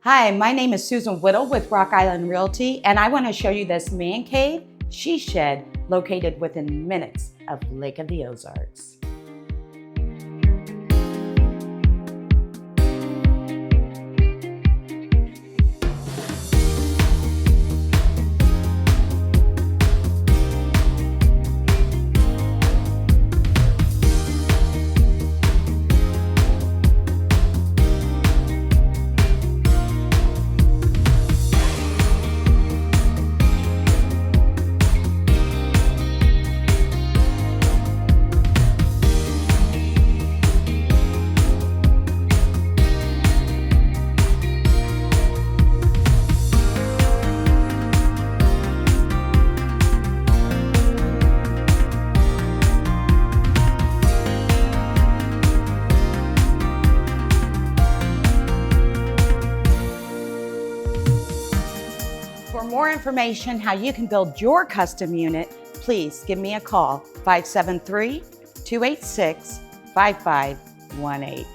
Hi, my name is Susan Whittle with Rock Island Realty, and I want to show you this man cave she shed located within minutes of Lake of the Ozarks. For more information how you can build your custom unit, please give me a call, 573-286-5518.